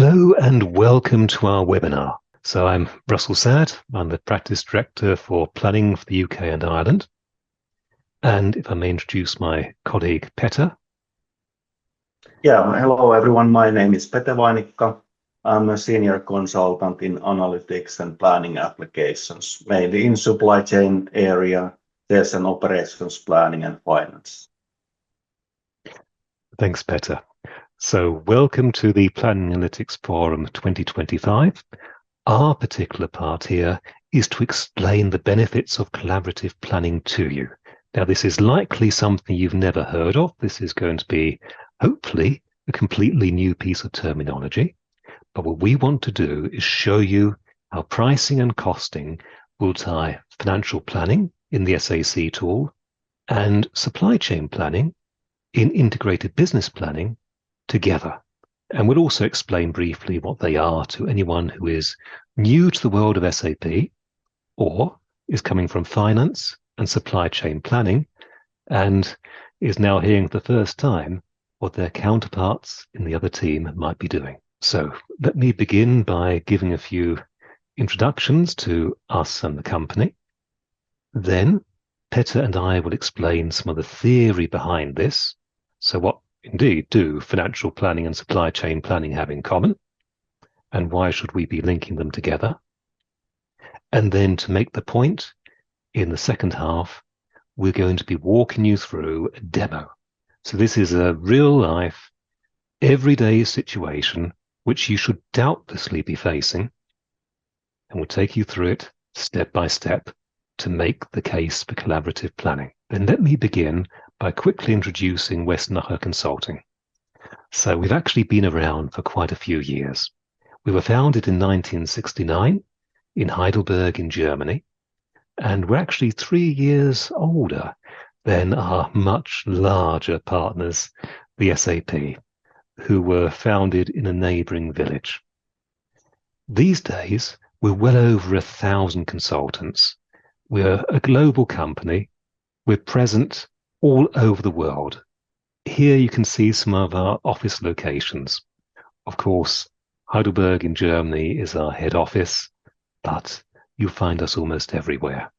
Hello and welcome to our webinar. So I'm Russell Sad. I'm the Practice Director for Planning for the UK and Ireland. And if I may introduce my colleague Petter. Yeah, hello everyone. My name is Pete Vainikka. I'm a senior consultant in analytics and planning applications, mainly in supply chain area, sales and operations planning and finance. Thanks, Petter. So welcome to the Planning Analytics Forum 2025. Our particular part here is to explain the benefits of collaborative planning to you. Now, this is likely something you've never heard of. This is going to be, hopefully, a completely new piece of terminology. But what we want to do is show you how pricing and costing will tie financial planning in the SAC tool and supply chain planning in integrated business planning together. And we'll also explain briefly what they are to anyone who is new to the world of SAP or is coming from finance and supply chain planning and is now hearing for the first time what their counterparts in the other team might be doing. So let me begin by giving a few introductions to us and the company. Then Petter and I will explain some of the theory behind this. So what indeed do financial planning and supply chain planning have in common? And why should we be linking them together? And then to make the point, in the second half, we're going to be walking you through a demo. So this is a real life, everyday situation which you should doubtlessly be facing. And we'll take you through it step by step to make the case for collaborative planning. Then let me begin by quickly introducing Westnacher Consulting. So we've actually been around for quite a few years. We were founded in 1969 in Heidelberg in Germany, and we're actually 3 years older than our much larger partners, the SAP, who were founded in a neighboring village. These days, we're well over 1,000 consultants. We're a global company. We're present all over the world. Here you can see some of our office locations. Of course, Heidelberg in Germany is our head office, but you'll find us almost everywhere.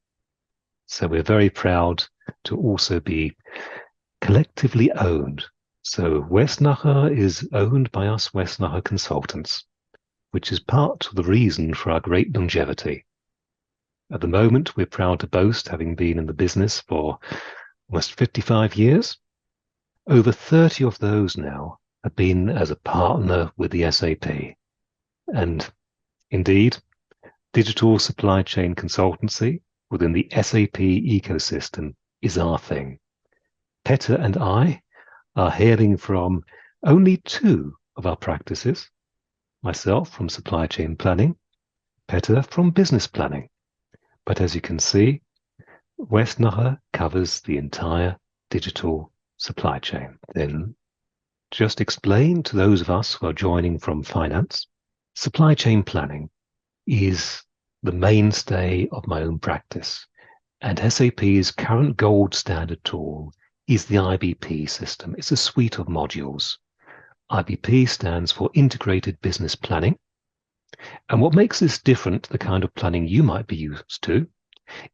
So we're very proud to also be collectively owned. So Westnacher is owned by us Westnacher Consultants, which is part of the reason for our great longevity. At the moment, we're proud to boast having been in the business for almost 55 years. Over 30 of those now have been as a partner with the SAP. And indeed, digital supply chain consultancy within the SAP ecosystem is our thing. Petter and I are hailing from only 2 of our practices, myself from supply chain planning, Petter from business planning. But as you can see, Westnacher covers the entire digital supply chain. Then just explain to those of us who are joining from finance, supply chain planning is the mainstay of my own practice. And SAP's current gold standard tool is the IBP system. It's a suite of modules. IBP stands for Integrated Business Planning. And what makes this different to the kind of planning you might be used to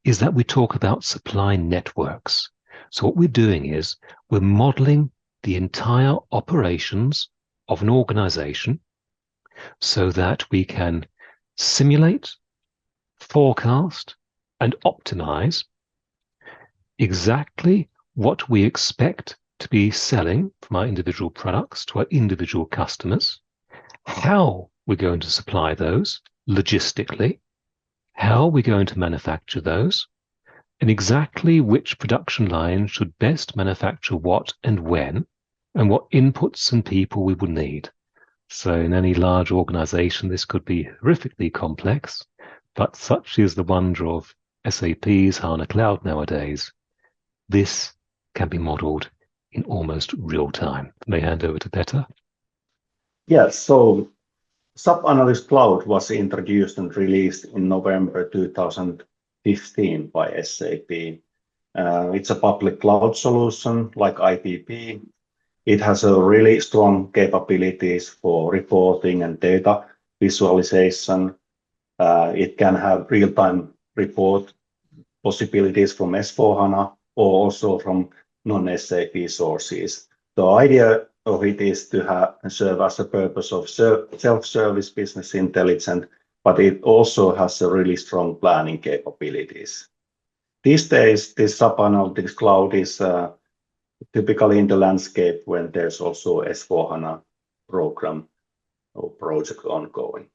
is that we talk about supply networks. So what we're doing is we're modeling the entire operations of an organization so that we can simulate, forecast, and optimize exactly what we expect to be selling from our individual products to our individual customers, how we're going to supply those logistically, how we're going to manufacture those, and exactly which production line should best manufacture what and when, and what inputs and people we will need. So in any large organization, this could be horrifically complex, but such is the wonder of SAP's HANA Cloud nowadays. This can be modeled in almost real time. May I hand over to Petter? Yes, so SAP Analyst Cloud was introduced and released in November 2015 by SAP. It's a public cloud solution like IBP, It has a really strong capabilities for reporting and data visualization. It can have real-time report possibilities from S4HANA or also from non-SAP sources. The idea of it is to serve as a purpose of self-service business intelligence, but it also has a really strong planning capabilities. These days, this SAP Analytics Cloud is typically in the landscape when there's also S4HANA program or project ongoing.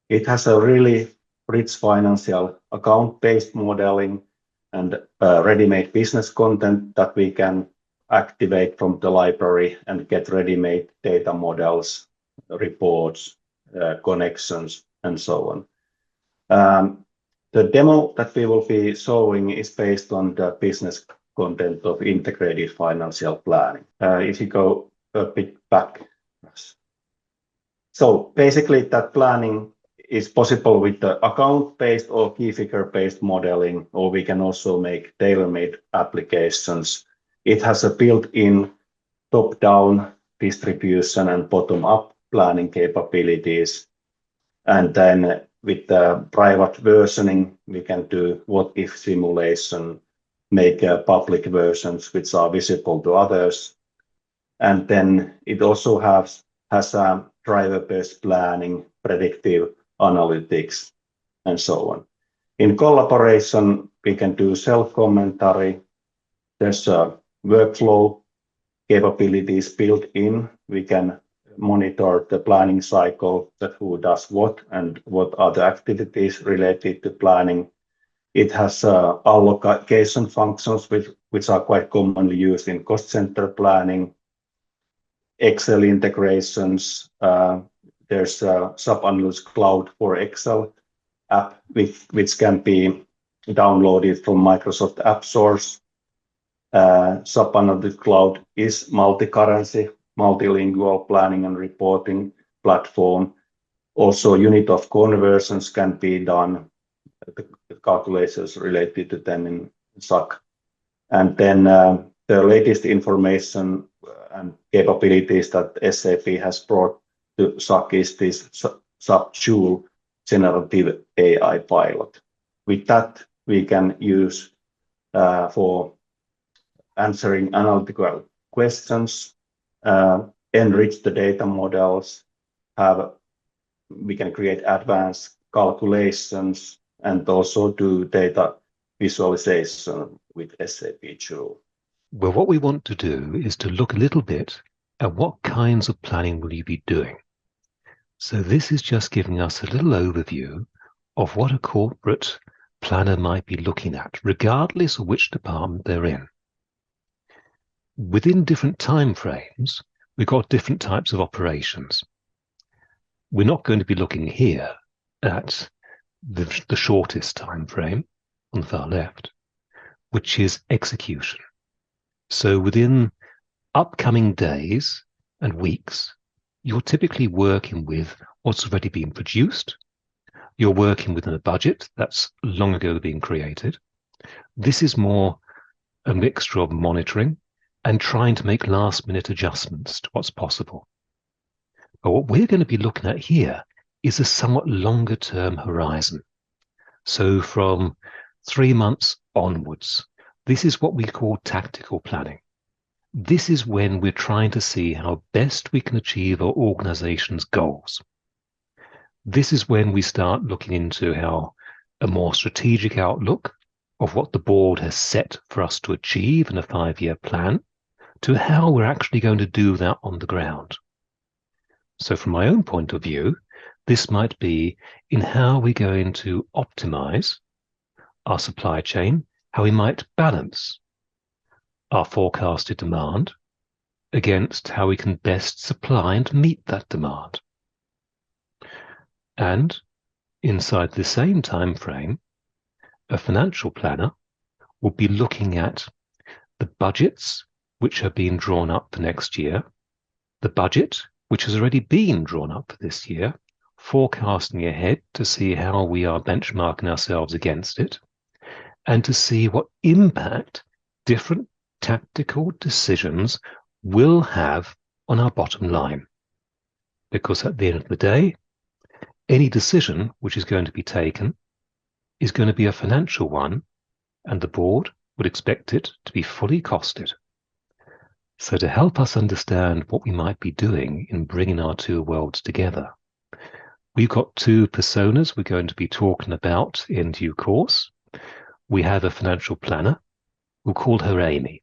It has a really rich financial account-based modeling and ready-made business content that we can activate from the library and get ready-made data models, reports, connections, and so on. The demo that we will be showing is based on the business content of integrated financial planning. If you go a bit back. So basically that planning is possible with the account-based or key figure-based modeling, or we can also make tailor-made applications. It has a built-in top-down distribution and bottom-up planning capabilities. And then with the private versioning, we can do what-if simulation, make public versions which are visible to others. And then it also has a driver-based planning, predictive analytics, and so on. In collaboration, we can do self-commentary. There's a workflow capabilities built in. We can monitor the planning cycle, that who does what and what are the activities related to planning. It has allocation functions which are quite commonly used in cost center planning, Excel integrations. There's a SAP Analytics Cloud for Excel app which can be downloaded from Microsoft App Source. SAP Analytics Cloud is multi-currency, multilingual planning and reporting platform. Also, unit of conversions can be done, the calculations related to them in SAC. And then the latest information and capabilities that SAP has brought to SAC is this SAP Joule generative AI pilot. With that, we can use for answering analytical questions, enrich the data models, we can create advanced calculations, and also do data visualization with SAP Joule. Well, what we want to do is to look a little bit at what kinds of planning will you be doing. So this is just giving us a little overview of what a corporate planner might be looking at, regardless of which department they're in. Within different time frames, we've got different types of operations. We're not going to be looking here at the shortest time frame on the far left, which is execution. So within upcoming days and weeks, you're typically working with what's already been produced. You're working within a budget that's long ago been created. This is more a mixture of monitoring and trying to make last-minute adjustments to what's possible. But what we're going to be looking at here is a somewhat longer-term horizon. So from 3 months onwards, this is what we call tactical planning. This is when we're trying to see how best we can achieve our organization's goals. This is when we start looking into how a more strategic outlook of what the board has set for us to achieve in a 5-year plan, to how we're actually going to do that on the ground. So from my own point of view, this might be in how we're going to optimize our supply chain, how we might balance our forecasted demand against how we can best supply and meet that demand. And inside the same time frame, a financial planner will be looking at the budgets which are being drawn up for next year, the budget which has already been drawn up for this year, forecasting ahead to see how we are benchmarking ourselves against it, and to see what impact different tactical decisions will have on our bottom line. Because at the end of the day, any decision which is going to be taken is going to be a financial one, and the board would expect it to be fully costed. So to help us understand what we might be doing in bringing our two worlds together, we've got two personas we're going to be talking about in due course. We have a financial planner, we'll call her Amy.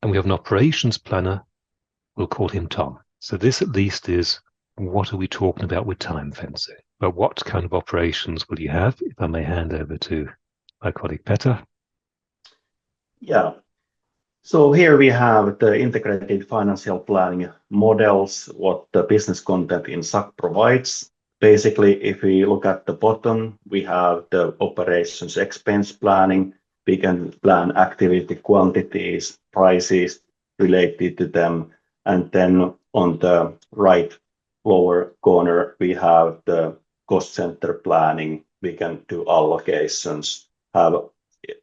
And we have an operations planner, we'll call him Tom. So this at least is, what are we talking about with time fencing? But what kind of operations will you have? If I may hand over to my colleague Petter. Yeah. So here we have the integrated financial planning models, what the business content in SAC provides. Basically, if we look at the bottom, we have the operations expense planning. We can plan activity quantities, prices related to them. And then on the right lower corner, we have the cost center planning. We can do allocations, have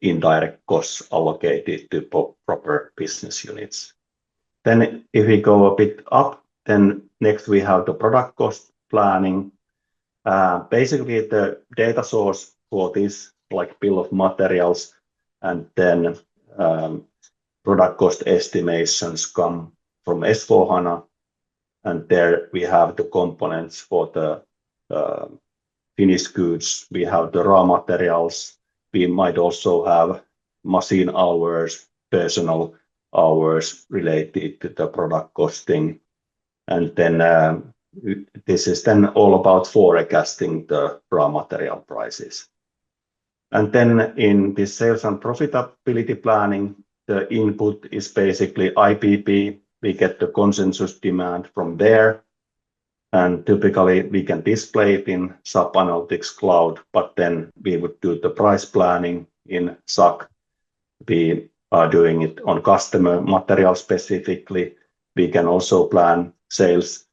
indirect costs allocated to proper business units. Then if we go a bit up, then next we have the product cost planning. Basically the data source for this, like bill of materials, and then product cost estimations come from S4HANA, and there we have the components for the finished goods. We have the raw materials. We might also have machine hours, personal hours related to the product costing. And then this is then all about forecasting the raw material prices. And then in the sales and profitability planning, the input is basically IBP. We get the consensus demand from there. And typically we can display it in SAP Analytics Cloud, but then we would do the price planning in SAC. We are doing it on customer material specifically. We can also plan sales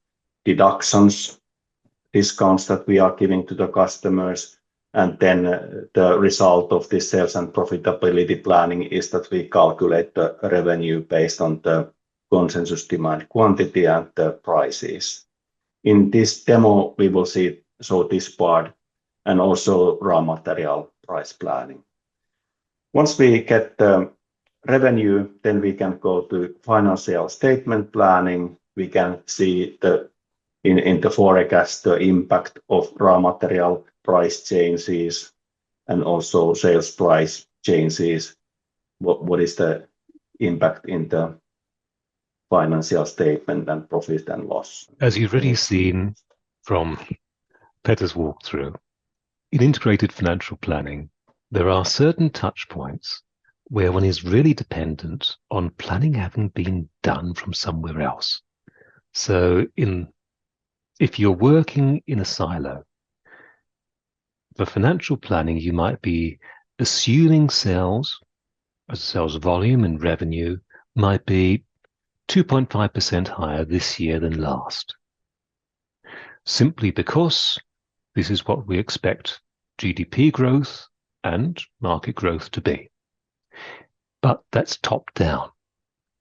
deductions, discounts that we are giving to the customers. And then the result of this sales and profitability planning is that we calculate the revenue based on the consensus demand quantity and the prices. In this demo, we will see this part and also raw material price planning. Once we get the revenue, then we can go to financial statement planning. We can see in the forecast the impact of raw material price changes and also sales price changes. What is the impact in the financial statement and profit and loss? As you've already seen from Petter's walkthrough, in integrated financial planning, there are certain touch points where one is really dependent on planning having been done from somewhere else. So if you're working in a silo, for financial planning, you might be assuming sales volume and revenue might be 2.5% higher this year than last. Simply because this is what we expect GDP growth and market growth to be. But that's top down.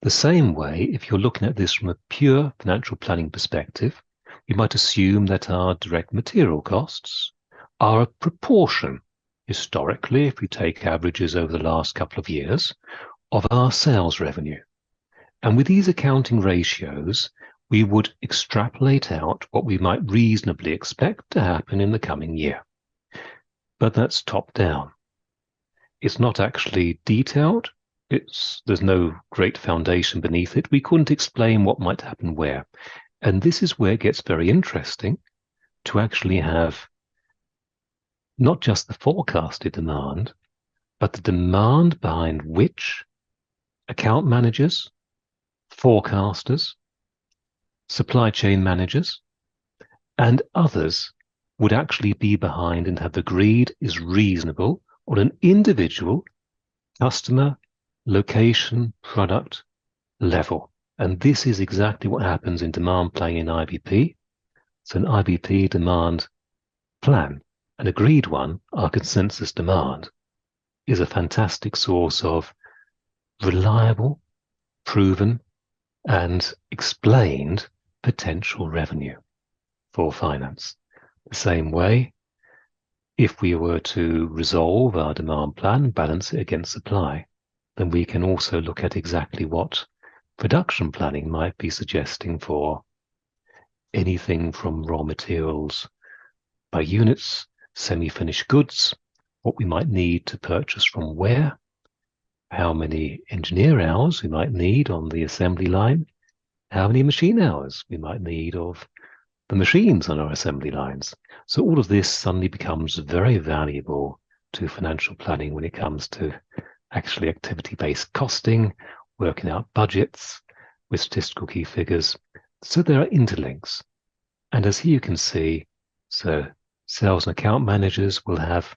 The same way, if you're looking at this from a pure financial planning perspective, you might assume that our direct material costs are a proportion, historically, if we take averages over the last couple of years, of our sales revenue. And with these accounting ratios, we would extrapolate out what we might reasonably expect to happen in the coming year. But that's top down. It's not actually detailed. There's no great foundation beneath it. We couldn't explain what might happen where. And this is where it gets very interesting to actually have not just the forecasted demand, but the demand behind which account managers, forecasters, supply chain managers, and others would actually be behind and have agreed is reasonable on an individual customer, location, product level. And this is exactly what happens in demand planning in IBP. So an IBP demand plan, an agreed one, our consensus demand, is a fantastic source of reliable, proven, and explained potential revenue for finance. The same way, if we were to resolve our demand plan, balance it against supply, then we can also look at exactly what production planning might be suggesting for anything from raw materials by units, semi-finished goods, what we might need to purchase from where, how many engineer hours we might need on the assembly line, how many machine hours we might need of the machines on our assembly lines. So all of this suddenly becomes very valuable to financial planning when it comes to actually activity-based costing, working out budgets with statistical key figures. So there are interlinks. And as here you can see, so sales and account managers will have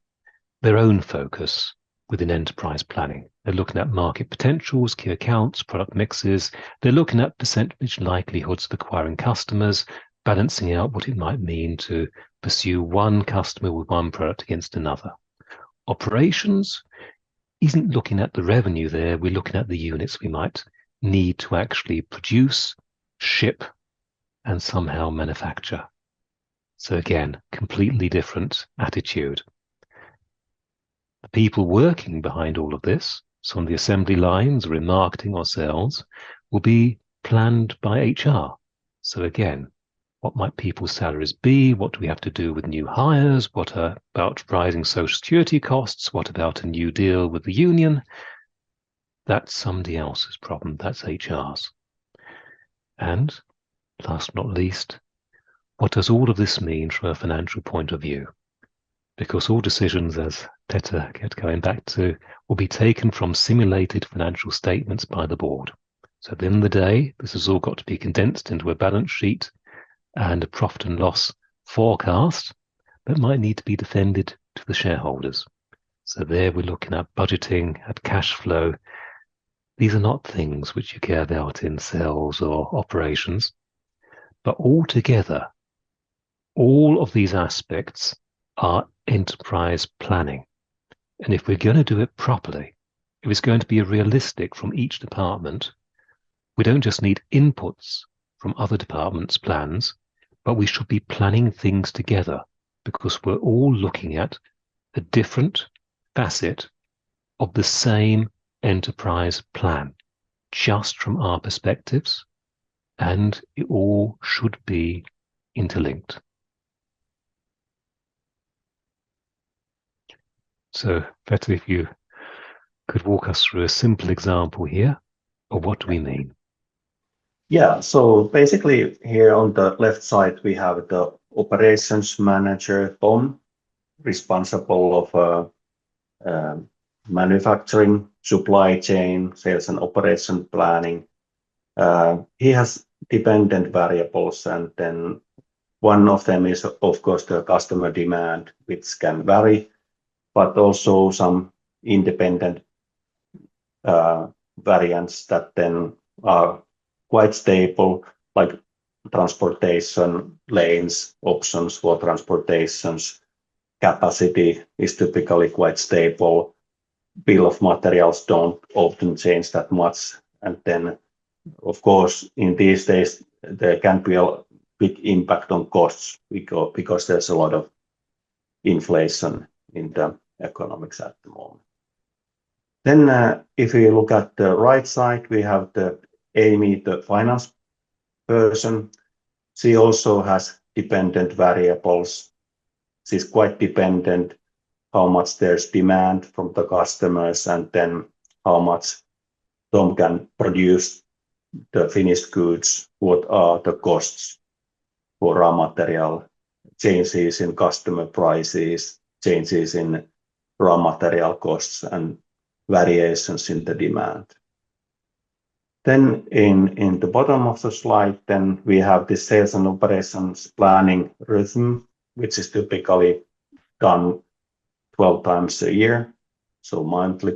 their own focus within enterprise planning. They're looking at market potentials, key accounts, product mixes. They're looking at percentage likelihoods of acquiring customers, balancing out what it might mean to pursue one customer with one product against another. Operations isn't looking at the revenue there. We're looking at the units we might need to actually produce, ship, and somehow manufacture. So again, completely different attitude. The people working behind all of this, so on the assembly lines or in marketing or sales, will be planned by HR. So again, what might people's salaries be? What do we have to do with new hires? What about rising social security costs? What about a new deal with the union? That's somebody else's problem. That's HR's. And last but not least, what does all of this mean from a financial point of view? Because all decisions, as Peter kept going back to, will be taken from simulated financial statements by the board. So at the end of the day, this has all got to be condensed into a balance sheet and a profit and loss forecast that might need to be defended to the shareholders. So there we're looking at budgeting, at cash flow. These are not things which you care about in sales or operations, but altogether, all of these aspects are enterprise planning. And if we're going to do it properly, if it's going to be realistic from each department, we don't just need inputs from other departments' plans, but we should be planning things together because we're all looking at a different facet of the same enterprise plan, just from our perspectives, and it all should be interlinked. So, Peter, if you could walk us through a simple example here, of what do we mean? Yeah, so basically here on the left side, we have the operations manager, Tom, responsible of manufacturing, supply chain, sales and operation planning. He has dependent variables, and then one of them is, of course, the customer demand, which can vary, but also some independent variants that then are quite stable, like transportation lanes, options for transportations. Capacity is typically quite stable. Bill of materials don't often change that much. And then, of course, in these days, there can be a big impact on costs because there's a lot of inflation in the economics at the moment. Then if we look at the right side, we have the Amy, the finance person. She also has dependent variables. She's quite dependent how much there's demand from the customers and then how much Tom can produce the finished goods, what are the costs for raw material, changes in customer prices, changes in raw material costs, and variations in the demand. Then in the bottom of the slide, then we have the sales and operations planning rhythm, which is typically done 12 times a year, so monthly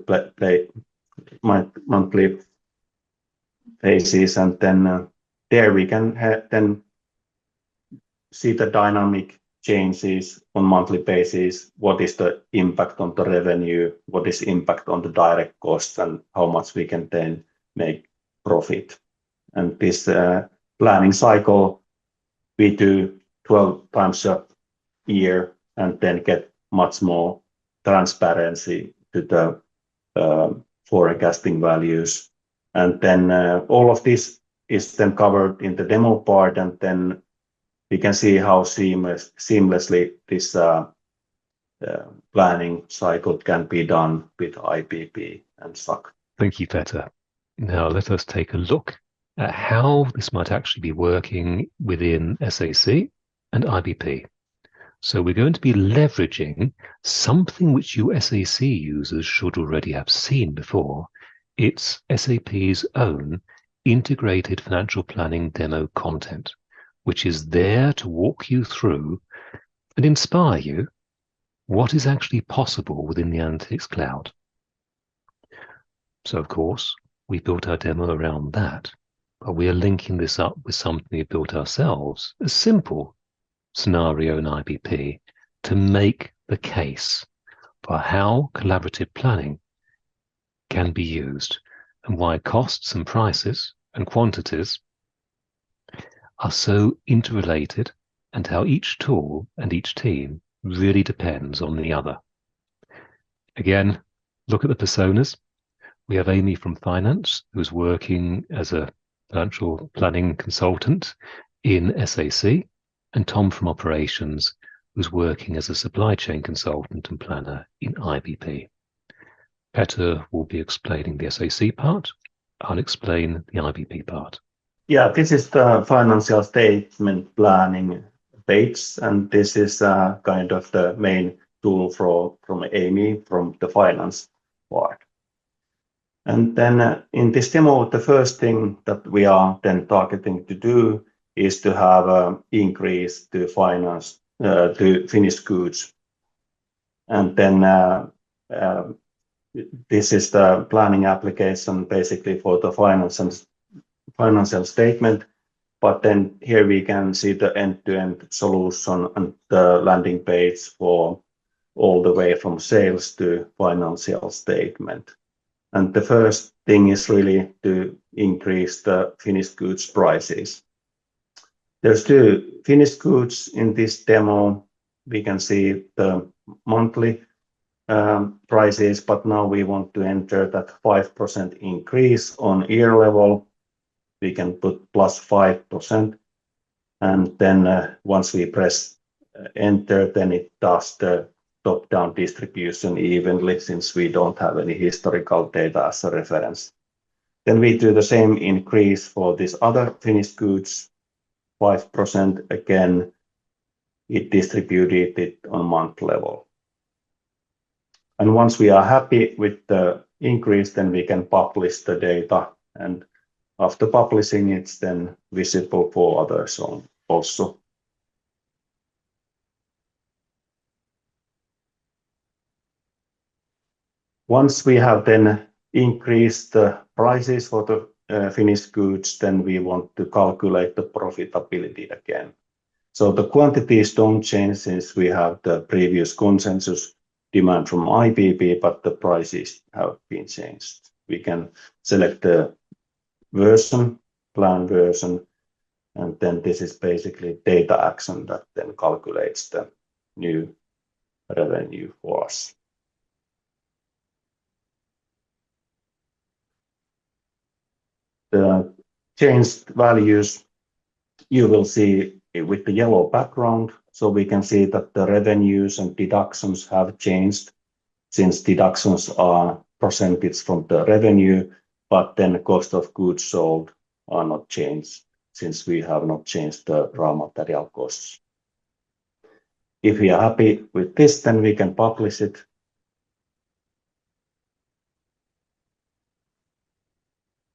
phases, and then there we can then see the dynamic changes on monthly basis. What is the impact on the revenue? What is impact on the direct cost, and how much we can then make profit And this planning cycle we do 12 times a year and then get much more transparency to the forecasting values. And then all of this is then covered in the demo part, and then we can see how seamlessly this planning cycle can be done with IBP and SAC. Thank you, Petter. Now let us take a look at how this might actually be working within SAC and IBP. So we're going to be leveraging something which you SAC users should already have seen before. It's SAP's own integrated financial planning demo content, which is there to walk you through and inspire you what is actually possible within the Analytics Cloud. So, of course, we built our demo around that, but we are linking this up with something we built ourselves, a simple scenario in IBP to make the case for how collaborative planning can be used and why costs and prices and quantities are so interrelated, and how each tool and each team really depends on the other. Again, look at the personas. We have Amy from finance, who's working as a financial planning consultant in SAC, and Tom from operations, who's working as a supply chain consultant and planner in IBP. Petter will be explaining the SAC part. I'll explain the IBP part. Yeah, this is the financial statement planning page, and this is kind of the main tool from Amy from the finance part. And then in this demo, the first thing that we are then targeting to do is to have an increase to finance to finished goods. And then this is the planning application basically for the financial statement. But then here we can see the end-to-end solution and the landing page for all the way from sales to financial statement. And the first thing is really to increase the finished goods prices. There's two finished goods in this demo. We can see the monthly prices, but now we want to enter that 5% increase on year level. We can put plus 5%. And then once we press enter, then it does the top-down distribution evenly, since we don't have any historical data as a reference. Then we do the same increase for this other finished goods, 5% again. It distributed it on month level. And once we are happy with the increase, then we can publish the data. And after publishing, it's then visible for others also. Once we have then increased the prices for the finished goods, then we want to calculate the profitability again. So the quantities don't change since we have the previous consensus demand from IBP, but the prices have been changed. We can select the version, plan version, and then this is basically data action that then calculates the new revenue for us. The changed values you will see with the yellow background, so we can see that the revenues and deductions have changed, since deductions are percentage from the revenue, but then the cost of goods sold are not changed, since we have not changed the raw material costs. If we are happy with this, then we can publish it.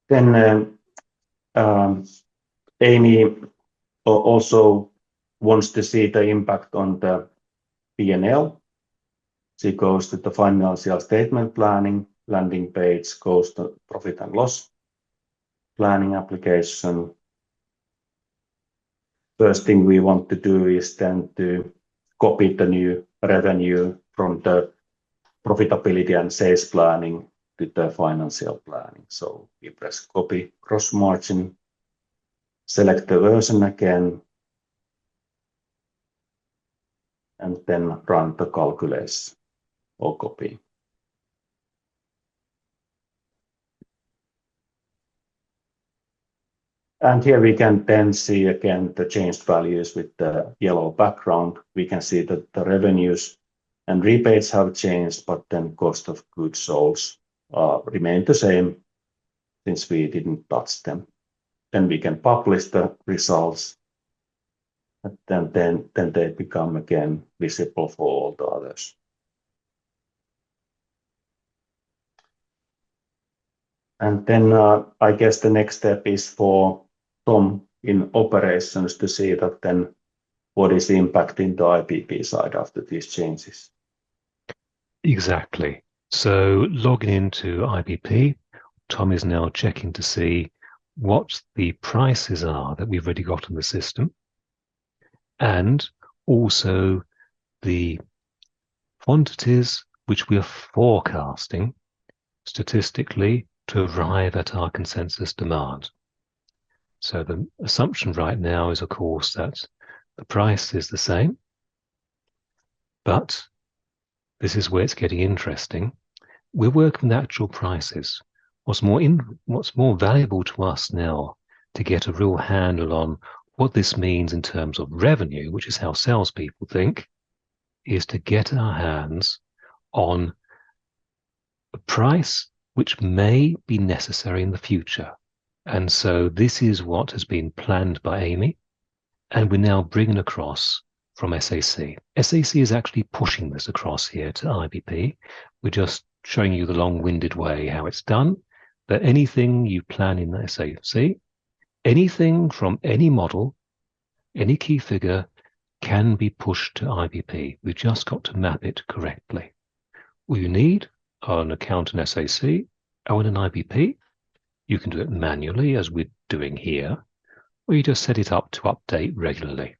Then Amy also wants to see the impact on the P&L. She goes to the financial statement planning, landing page, goes to profit and loss planning application. First thing we want to do is then to copy the new revenue from the profitability and sales planning to the financial planning. So we press copy gross margin, select the version again, and then run the calculation or copy. And here we can then see again the changed values with the yellow background. We can see that the revenues and rebates have changed, but then cost of goods sold remain the same since we didn't touch them. Then we can publish the results, and then they become again visible for all the others. And then I guess the next step is for Tom in operations to see that then what is impacting the IBP side after these changes. Exactly. So logging into IBP, Tom is now checking to see what the prices are that we've already got in the system, and also the quantities which we are forecasting statistically to arrive at our consensus demand. So the assumption right now is, of course, that the price is the same, but this is where it's getting interesting. We're working with actual prices. What's more valuable to us now to get a real handle on what this means in terms of revenue, which is how salespeople think, is to get our hands on a price which may be necessary in the future. And so this is what has been planned by Amy, and we're now bringing across from SAC. SAC is actually pushing this across here to IBP. We're just showing you the long-winded way how it's done, that anything you plan in SAC, anything from any model, any key figure can be pushed to IBP. We've just got to map it correctly. All you need are an account in SAC or in an IBP. You can do it manually, as we're doing here, or you just set it up to update regularly.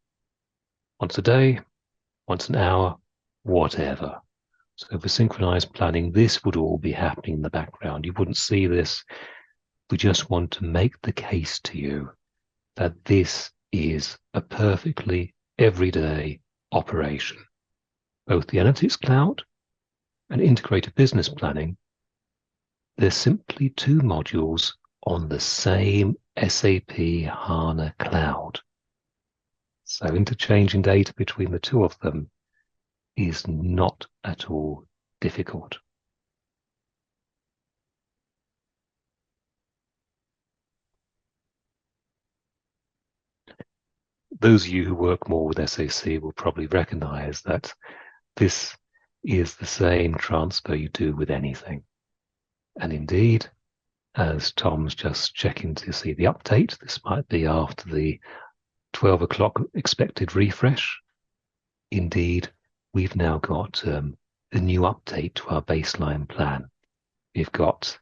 Once a day, once an hour, whatever. So for synchronized planning, this would all be happening in the background. You wouldn't see this. We just want to make the case to you that this is a perfectly everyday operation. Both the Analytics Cloud and integrated business planning, they're simply two modules on the same SAP HANA cloud. So interchanging data between the two of them is not at all difficult. Those of you who work more with SAC will probably recognize that this is the same transfer you do with anything. And indeed, as Tom's just checking to see the update, this might be after the 12 o'clock expected refresh. Indeed, we've now got a new update to our baseline plan. We've got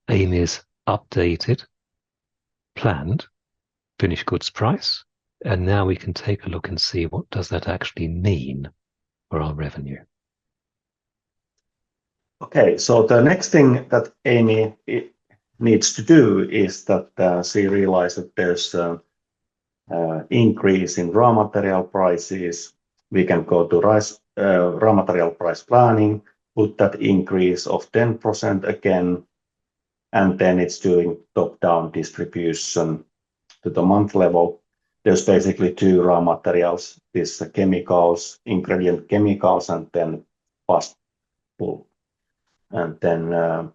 Amy's updated, planned, finished goods price, and now we can take a look and see what does that actually mean for our revenue. Okay, so the next thing that Amy needs to do is that she realized that there's an increase in raw material prices. We can go to raw material price planning, put that increase of 10% again, and then it's doing top-down distribution to the month level. There's basically two raw materials, these chemicals, ingredient chemicals, and then fast pulp. And then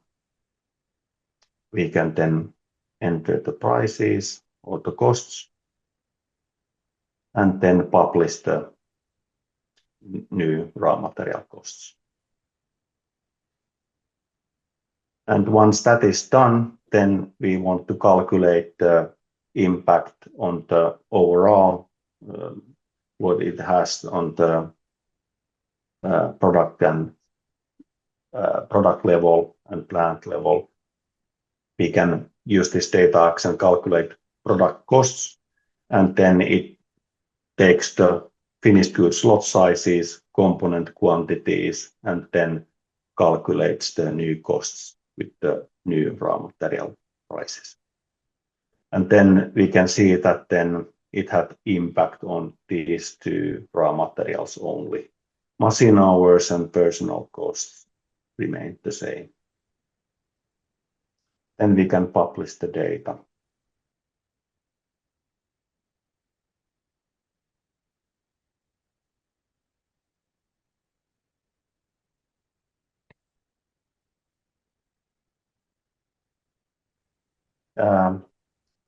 we can then enter the prices or the costs, and then publish the new raw material costs. And once that is done, then we want to calculate the impact on the overall, what it has on the product and product level and plant level. We can use this data action calculate product costs, and then it takes the finished goods lot sizes, component quantities, and then calculates the new costs with the new raw material prices. And And then we can see that then it had impact on these two raw materials only. Machine hours and personal costs remained the same. Then we can publish the data.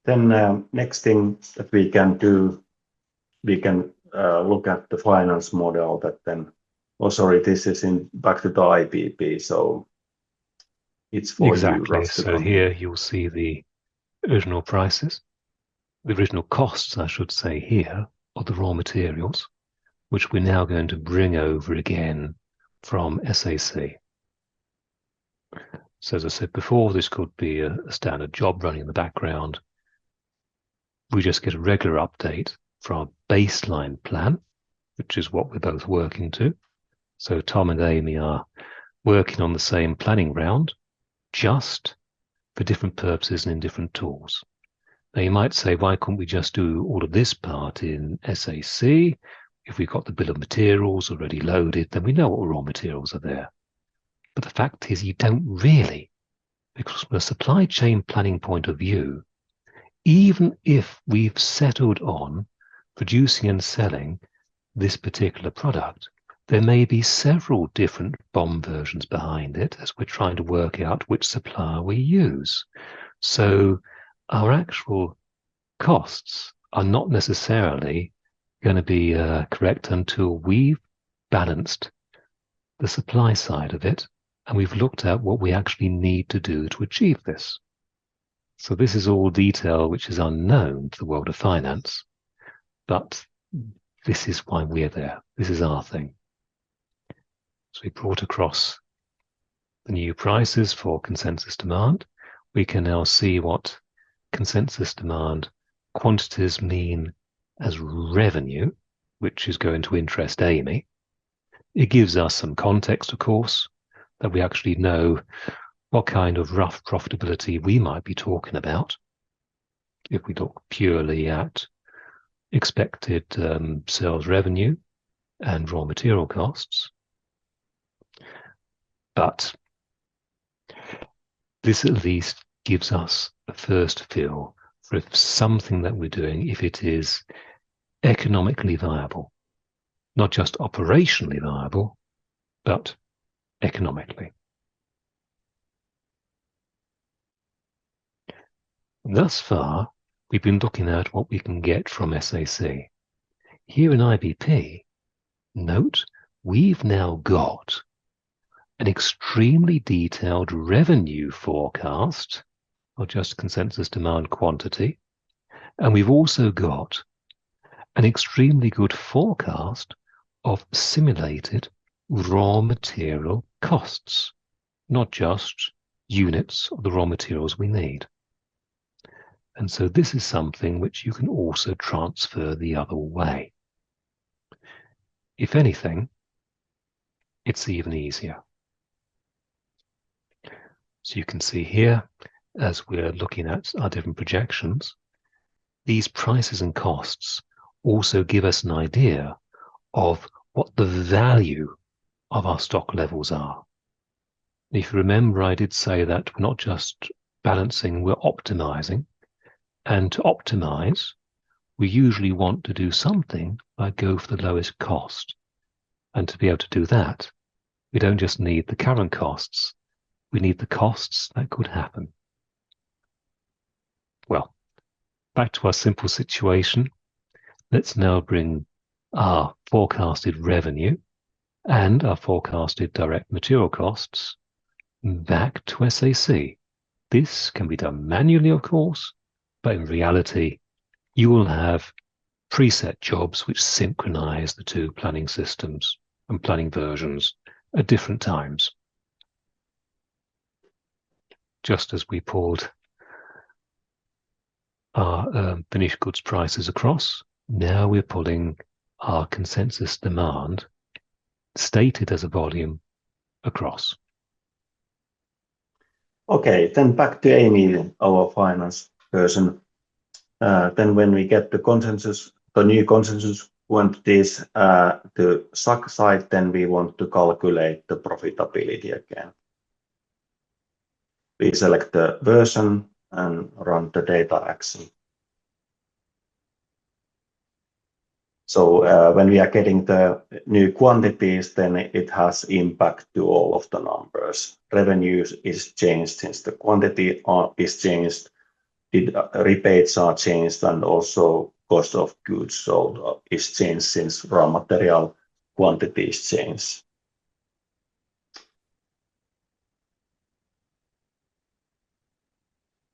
Then next thing that we can do, we can look at the finance model that then, oh sorry, this is back to the IBP, so it's for you, Exactly. Russ, to So continue. here you'll see the original prices, the original costs, I should say here, of the raw materials, which we're now going to bring over again from SAC. So as I said before, this could be a standard job running in the background. We just get a regular update from our baseline plan, which is what we're both working to. So Tom and Amy are working on the same planning round, just for different purposes and in different tools. Now you might say, why couldn't we just do all of this part in SAC? If we've got the bill of materials already loaded, then we know what raw materials are there. But the fact is you don't really, because from a supply chain planning point of view, even if we've settled on producing and selling this particular product, there may be several different BOM versions behind it as we're trying to work out which supplier we use. So our actual costs are not necessarily going to be correct until we've balanced the supply side of it and we've looked at what we actually need to do to achieve this. So this is all detail which is unknown to the world of finance, but this is why we're there. This is our thing. So we brought across the new prices for consensus demand. We can now see what consensus demand quantities mean as revenue, which is going to interest Amy. It gives us some context, of course, that we actually know what kind of rough profitability we might be talking about if we look purely at expected sales revenue and raw material costs. But this at least gives us a first feel for if something that we're doing, if it is economically viable, not just operationally viable, but economically. Thus far, we've been looking at what we can get from SAC. Here in IBP, note, we've now got an extremely detailed revenue forecast, or just consensus demand quantity, and we've also got an extremely good forecast of simulated raw material costs, not just units of the raw materials we need. And so this is something which you can also transfer the other way. If anything, it's even easier. So you can see here, as we're looking at our different projections, these prices and costs also give us an idea of what the value of our stock levels are. If you remember, I did say that we're not just balancing, we're optimizing. And to optimize, we usually want to do something like go for the lowest cost. And to be able to do that, we don't just need the current costs, we need the costs that could happen. Well, back to our simple situation. Let's now bring our forecasted revenue and our forecasted direct material costs back to SAC. This can be done manually, of course, but in reality, you will have preset jobs which synchronize the two planning systems and planning versions at different times. Just as we pulled our finished goods prices across, now we're pulling our consensus demand stated as a volume across. Okay, then back to Amy, our finance person. Then when we get the new consensus quantities to SAC side, then we want to calculate the profitability again. We select the version and run the data action. So when we are getting the new quantities, then it has impact to all of the numbers. Revenue is changed since the quantity is changed. Rebates are changed, and also cost of goods sold is changed since raw material quantity is changed.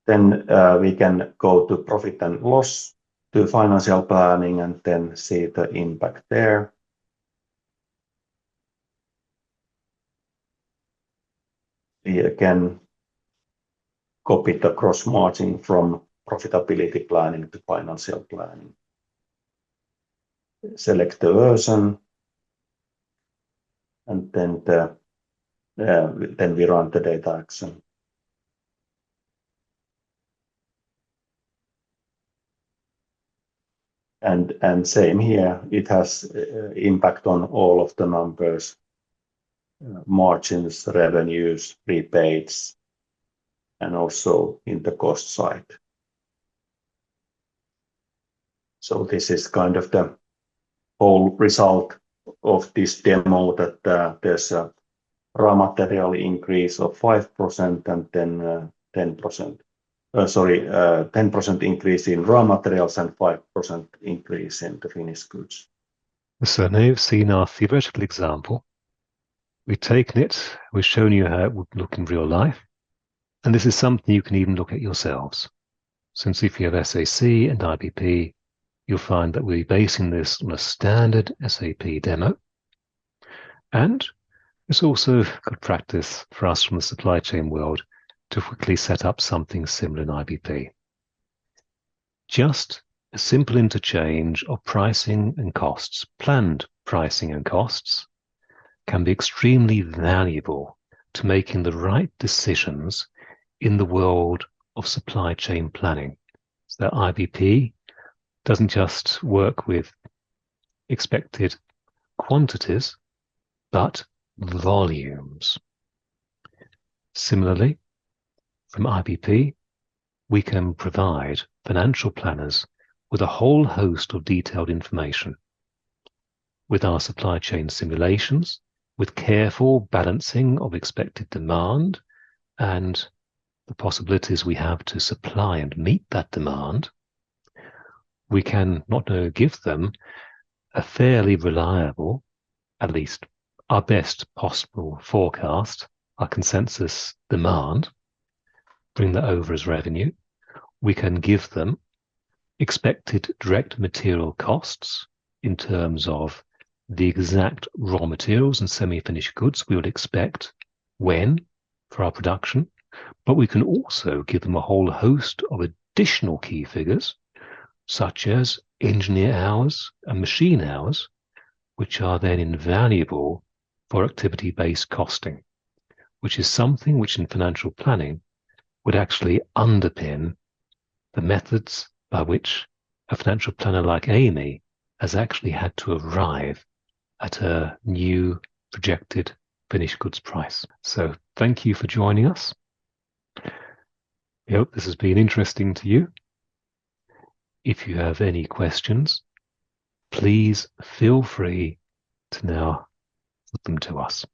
Then we can go to profit and loss, to financial planning, and then see the impact there. We again copy the gross margin from profitability planning to financial planning. Select the version, and then we run the data action. And same here, it has impact on all of the numbers, margins, revenues, rebates, and also in the cost side. So this is kind of the whole result of this demo, that there's a raw material increase of 5% and then 10%. 10% increase in raw materials and 5% increase in the finished goods. So now you've seen our theoretical example. We've taken it, we've shown you how it would look in real life, and this is something you can even look at yourselves. Since if you have SAC and IBP, you'll find that we're basing this on a standard SAP demo, and it's also good practice for us from the supply chain world to quickly set up something similar in IBP. Just a simple interchange of pricing and costs, planned pricing and costs, can be extremely valuable to making the right decisions in the world of supply chain planning. So IBP doesn't just work with expected quantities, but volumes. Similarly, from IBP, we can provide financial planners with a whole host of detailed information. With our supply chain simulations, with careful balancing of expected demand and the possibilities we have to supply and meet that demand, we can not only give them a fairly reliable, at least our best possible forecast, our consensus demand, bring that over as revenue. We can give them expected direct material costs in terms of the exact raw materials and semi-finished goods we would expect when for our production, but we can also give them a whole host of additional key figures, such as engineer hours and machine hours, which are then invaluable for activity-based costing, which is something which in financial planning would actually underpin the methods by which a financial planner like Amy has actually had to arrive at a new projected finished goods price. So thank you for joining us. I hope this has been interesting to you. If you have any questions, please feel free to now put them to us.